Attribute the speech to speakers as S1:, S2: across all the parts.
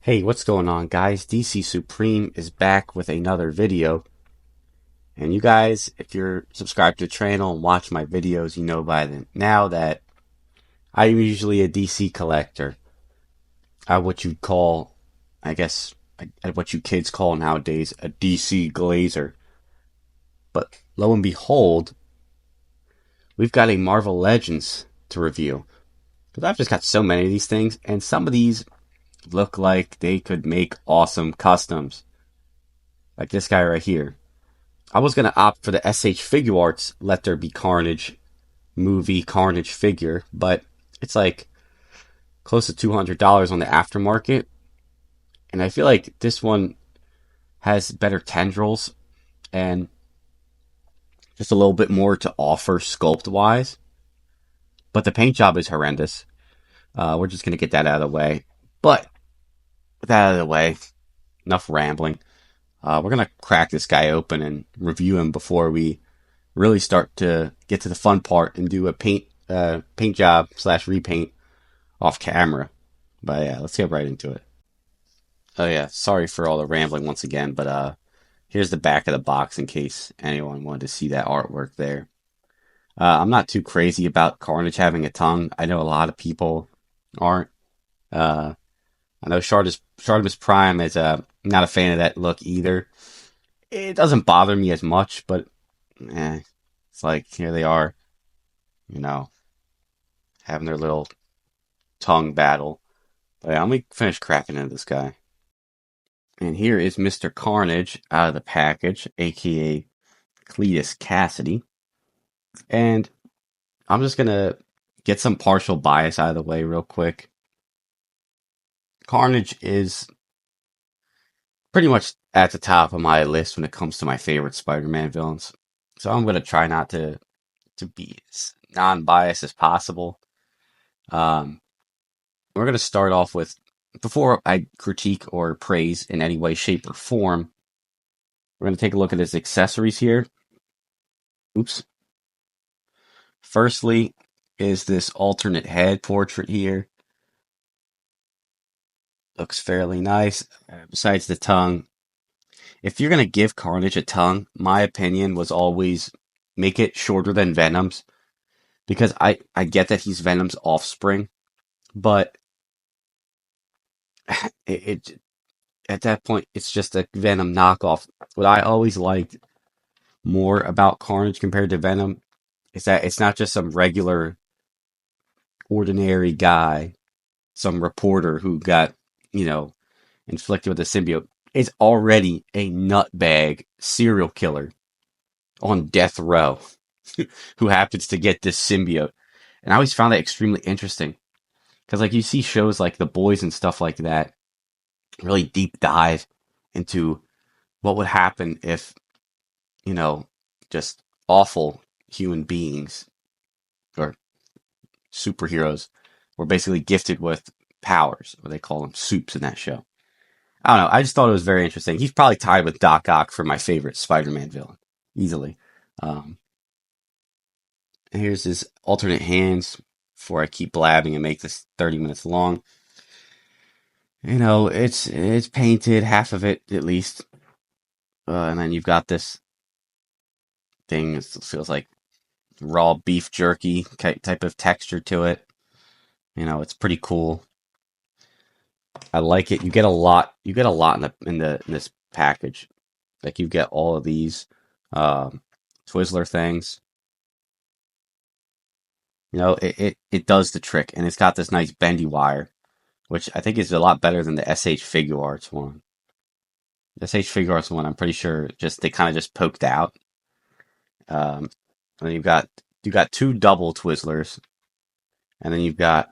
S1: Hey, what's going on, guys? DC Supreme is back with another video. And you guys, if you're subscribed to the channel and watch my videos, you know by now that I'm usually a DC collector. What you'd call, I guess, what you kids call nowadays, a DC glazer. But lo and behold, we've got a Marvel Legends to review. Because I've just got so many of these things, and some of these look like they could make awesome customs. Like this guy right here. I was going to opt for the SH Figure Arts Let There Be Carnage movie Carnage figure, but it's like close to $200 on the aftermarket. And I feel like this one has better tendrils and just a little bit more to offer sculpt wise. But the paint job is horrendous. We're just going to get that out of the way. But with that out of the way, enough rambling. We're going to crack this guy open and review him before we really start to get to the fun part and do a paint job / repaint off camera. But yeah, let's get right into it. Oh yeah, sorry for all the rambling once again, but here's the back of the box in case anyone wanted to see that artwork there. I'm not too crazy about Carnage having a tongue. I know a lot of people aren't. Uh, I know Shartimus Prime is not a fan of that look either. It doesn't bother me as much, but it's like here they are, you know, having their little tongue battle. But yeah, let me finish cracking into this guy. And here is Mr. Carnage out of the package, aka Cletus Cassidy. And I'm just gonna get some partial bias out of the way real quick. Carnage is pretty much at the top of my list when it comes to my favorite Spider-Man villains. So I'm gonna try not to be as non-biased as possible. Um, we're gonna start off with, before I critique or praise in any way, shape, or form, we're gonna take a look at his accessories here. Oops. Firstly, is this alternate head portrait here. Looks fairly nice. Besides the tongue, if you're gonna give Carnage a tongue, my opinion was always make it shorter than Venom's, because I get that he's Venom's offspring, but it at that point it's just a Venom knockoff. What I always liked more about Carnage compared to Venom is that it's not just some regular, ordinary guy, some reporter who got, you know, inflicted with a symbiote. It's already a nutbag serial killer on death row who happens to get this symbiote. And I always found that extremely interesting because, like, you see shows like The Boys and stuff like that really deep dive into what would happen if, you know, just awful human beings or superheroes were basically gifted with powers, or they call them soups in that show. I don't know. I just thought it was very interesting. He's probably tied with Doc Ock for my favorite Spider-Man villain, easily. Um, and here's his alternate hands. Before I keep blabbing and make this 30 minutes long, you know, it's painted, half of it at least, and then you've got this thing. It feels like raw beef jerky type of texture to it. You know, it's pretty cool. I like it. You get a lot. You get a lot in this package. Like you get all of these Twizzler things. You know, it does the trick, and it's got this nice bendy wire, which I think is a lot better than the SH Figure Arts one. The SH Figure Arts one, I'm pretty sure, just they kind of just poked out. And then you got two double Twizzlers, and then you've got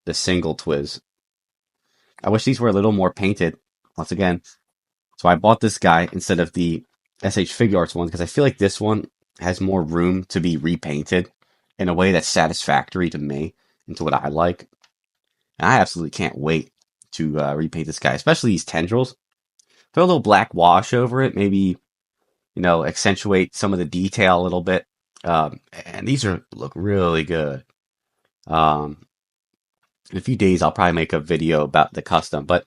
S1: the single Twiz. I wish these were a little more painted. Once again, so I bought this guy instead of the SH Figure Arts one because I feel like this one has more room to be repainted in a way that's satisfactory to me and to what I like. And I absolutely can't wait to repaint this guy, especially these tendrils. Throw a little black wash over it, maybe, you know, accentuate some of the detail a little bit. And these look really good. In a few days, I'll probably make a video about the custom, but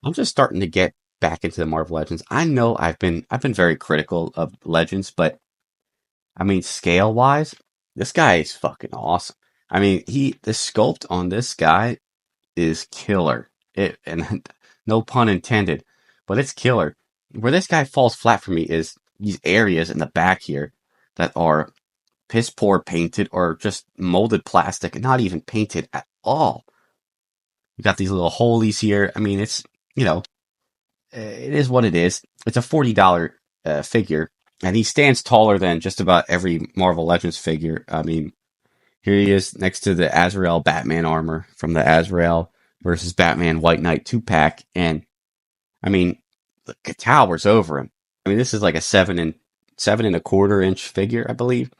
S1: I'm just starting to get back into the Marvel Legends. I know I've been very critical of Legends, but I mean scale wise, this guy is fucking awesome. I mean, the sculpt on this guy is killer. It and no pun intended, but it's killer. Where this guy falls flat for me is these areas in the back here that are piss poor painted or just molded plastic and not even painted at all. You got these little holies here. I mean, it's it is what it is. It's a $40 figure, and he stands taller than just about every Marvel Legends figure. I mean, here he is next to the Azrael Batman armor from the Azrael versus Batman White Knight 2-pack, and I mean, the towers over him. I mean, this is like a 7.25 inch figure, I believe.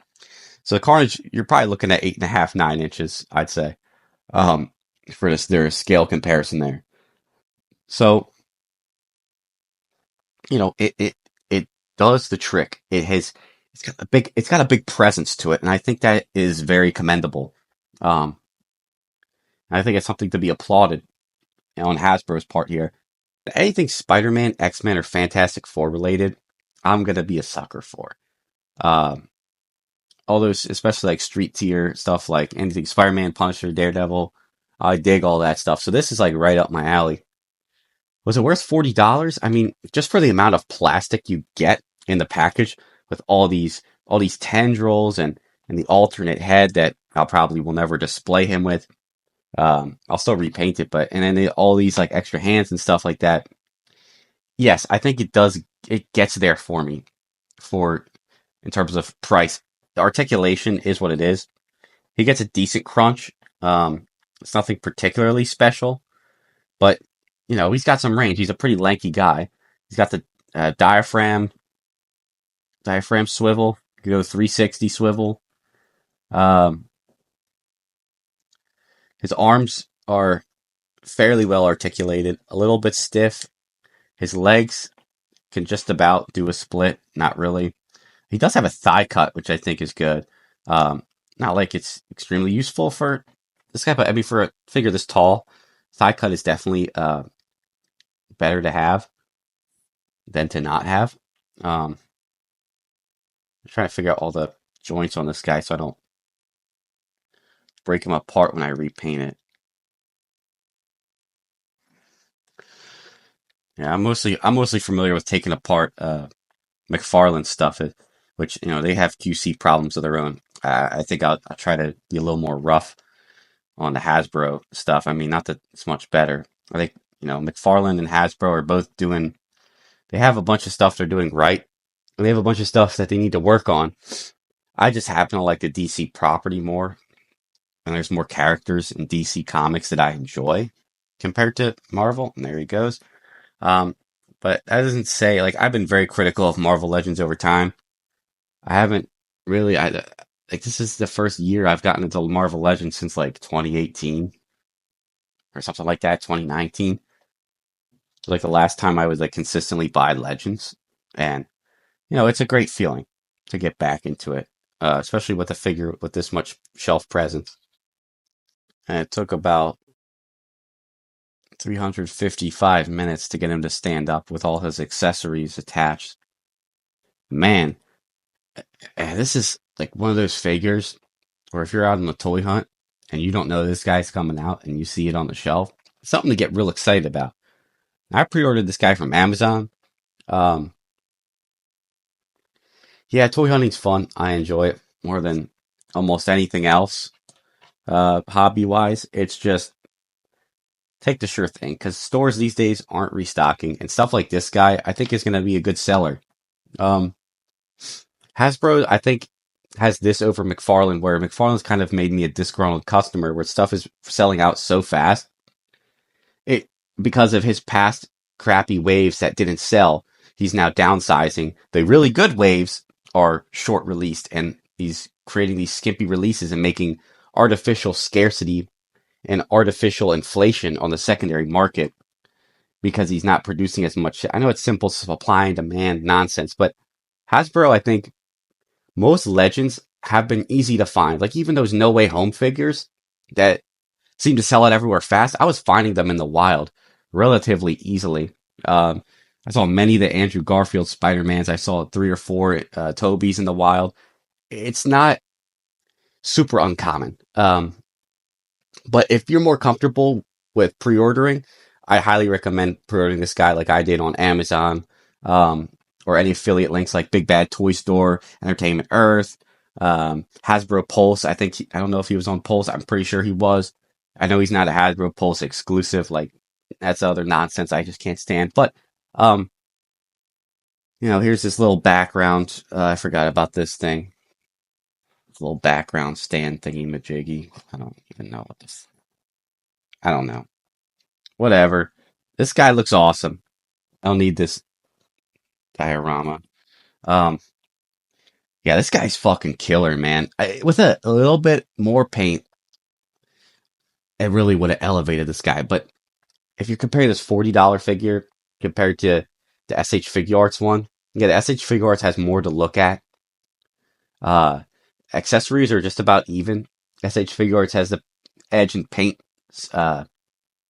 S1: So the Carnage, you're probably looking at 8.5, 9 inches, I'd say, um, for this their scale comparison there. So it does the trick. It's got a big presence to it, and I think that is very commendable. Um, I think it's something to be applauded on Hasbro's part here. Anything Spider-Man, X-Men, or Fantastic Four related, I'm gonna be a sucker for. Um, all those, especially like street tier stuff, like anything Spider-Man, Punisher, Daredevil. I dig all that stuff. So this is like right up my alley. Was it worth $40? I mean, just for the amount of plastic you get in the package with all these tendrils and the alternate head that I'll probably will never display him with. I'll still repaint it, but and then all these like extra hands and stuff like that. Yes, I think it does. It gets there for me, for in terms of price. The articulation is what it is. He gets a decent crunch. It's nothing particularly special, but he's got some range. He's a pretty lanky guy. He's got the diaphragm swivel. You can go 360 swivel. Um, his arms are fairly well articulated, a little bit stiff. His legs can just about do a split, not really. He does have a thigh cut, which I think is good. Not like it's extremely useful for this guy, but I mean for a figure this tall, thigh cut is definitely better to have than to not have. I'm trying to figure out all the joints on this guy so I don't break him apart when I repaint it. Yeah, I'm mostly familiar with taking apart McFarlane stuff, which they have QC problems of their own. I think I'll try to be a little more rough on the Hasbro stuff. I mean, not that it's much better. I think McFarlane and Hasbro are both doing. They have a bunch of stuff they're doing right, and they have a bunch of stuff that they need to work on. I just happen to like the DC property more, and there's more characters in DC Comics that I enjoy compared to Marvel. And there he goes. Um, but that doesn't say like I've been very critical of Marvel Legends over time. I haven't really. I like this is the first year I've gotten into Marvel Legends since like 2018 or something like that, 2019. Like the last time I was like consistently buy Legends, and it's a great feeling to get back into it, especially with a figure with this much shelf presence. And it took about 355 minutes to get him to stand up with all his accessories attached. Man, this is like one of those figures where if you're out on a toy hunt and you don't know this guy's coming out and you see it on the shelf, it's something to get real excited about. I pre-ordered this guy from Amazon. Um, yeah, toy hunting's fun. I enjoy it more than almost anything else. Hobby-wise, it's just take the sure thing because stores these days aren't restocking, and stuff like this guy I think is going to be a good seller. Um, Hasbro, I think, has this over McFarlane, where McFarlane's kind of made me a disgruntled customer, where stuff is selling out so fast. It because of his past crappy waves that didn't sell. He's now downsizing. The really good waves are short released, and he's creating these skimpy releases and making artificial scarcity and artificial inflation on the secondary market because he's not producing as much. I know it's simple supply and demand nonsense, but Hasbro, I think most Legends have been easy to find. Like even those No Way Home figures that seem to sell out everywhere fast, I was finding them in the wild relatively easily. I saw many of the Andrew Garfield Spider-Mans. I saw 3 or 4 Tobies in the wild. It's not super uncommon. But if you're more comfortable with pre-ordering, I highly recommend pre-ordering this guy like I did on Amazon, um, or any affiliate links like Big Bad Toy Store, Entertainment Earth, Hasbro Pulse. I don't know if he was on Pulse. I'm pretty sure he was. I know he's not a Hasbro Pulse exclusive. Like, that's other nonsense I just can't stand. But, um, here's this little background. I forgot about this thing. This little background stand thingy majiggy. I don't even know what this. I don't know. Whatever. This guy looks awesome. I don't need this diorama. Um, yeah, this guy's fucking killer, man. With a little bit more paint, it really would have elevated this guy. But if you compare this $40 figure compared to the SH Figure Arts one, yeah, the SH Figure Arts has more to look at. Uh, Accessories are just about even. SH Figure Arts has the edge in paint. Uh,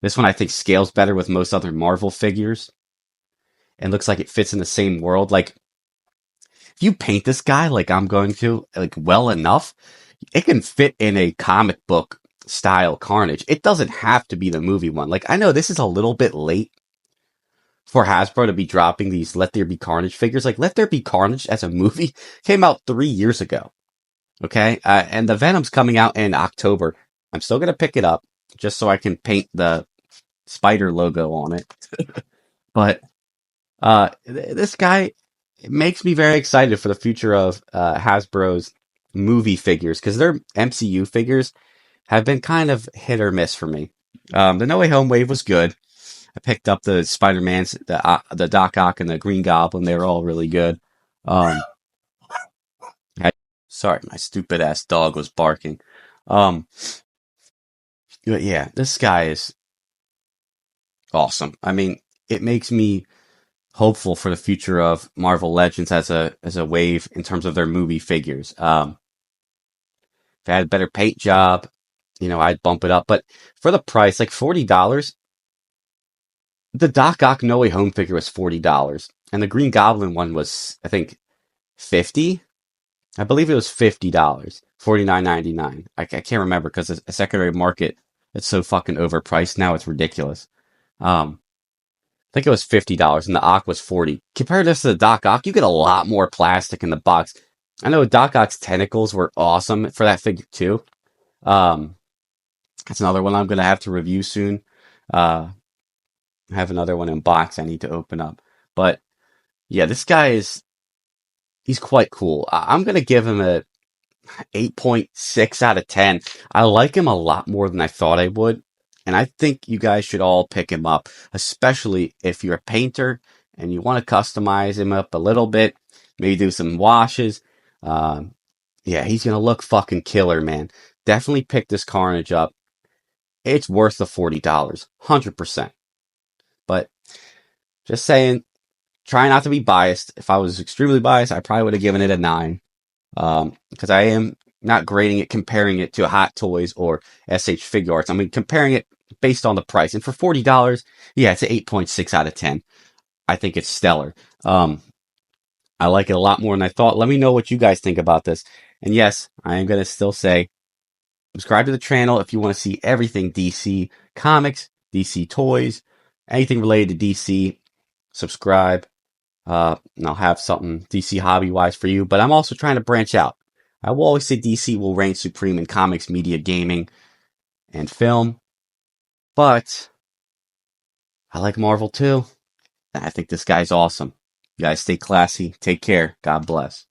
S1: this one I think scales better with most other Marvel figures and looks like it fits in the same world. Like, if you paint this guy like I'm going to, like, well enough, it can fit in a comic book style Carnage. It doesn't have to be the movie one. Like, I know this is a little bit late for Hasbro to be dropping these Let There Be Carnage figures. Like, Let There Be Carnage as a movie came out 3 years ago. Okay. And the Venom's coming out in October. I'm still going to pick it up just so I can paint the spider logo on it. But, this guy, it makes me very excited for the future of Hasbro's movie figures because their MCU figures have been kind of hit or miss for me. The No Way Home wave was good. I picked up the Spider-Mans, the Doc Ock, and the Green Goblin. They were all really good. Um, Sorry, my stupid ass dog was barking. Um, but yeah, this guy is awesome. I mean, it makes me hopeful for the future of Marvel Legends as a wave in terms of their movie figures. If I had a better paint job, I'd bump it up. But for the price, like $40, the Doc Ock No Way Home figure was $40, and the Green Goblin one was, I think, 50. I believe it was $50, 49.99. I can't remember because a secondary market, it's so fucking overpriced now. It's ridiculous. I think it was $50, and the Ock was 40. Compare this to the Doc Ock, you get a lot more plastic in the box. I know Doc Ock's tentacles were awesome for that figure too. Um, that's another one I'm gonna have to review soon. I have another one in box I need to open up. But yeah, this guy he's quite cool. I'm gonna give him a 8.6 out of 10. I like him a lot more than I thought I would. And I think you guys should all pick him up, especially if you're a painter and you want to customize him up a little bit, maybe do some washes. Um, yeah, he's going to look fucking killer, man. Definitely pick this Carnage up. It's worth the $40, 100%. But just saying, try not to be biased. If I was extremely biased, I probably would have given it a 9. Because I am not grading it, comparing it to Hot Toys or SH Figure Arts. I mean, comparing it based on the price. And for $40, yeah, it's an 8.6 out of 10. I think it's stellar. I like it a lot more than I thought. Let me know what you guys think about this. And yes, I am going to still say, subscribe to the channel if you want to see everything DC Comics, DC Toys, anything related to DC. Subscribe. And I'll have something DC hobby wise for you, but I'm also trying to branch out. I will always say DC will reign supreme in comics, media, gaming, and film, but I like Marvel too. And I think this guy's awesome. You guys stay classy. Take care. God bless.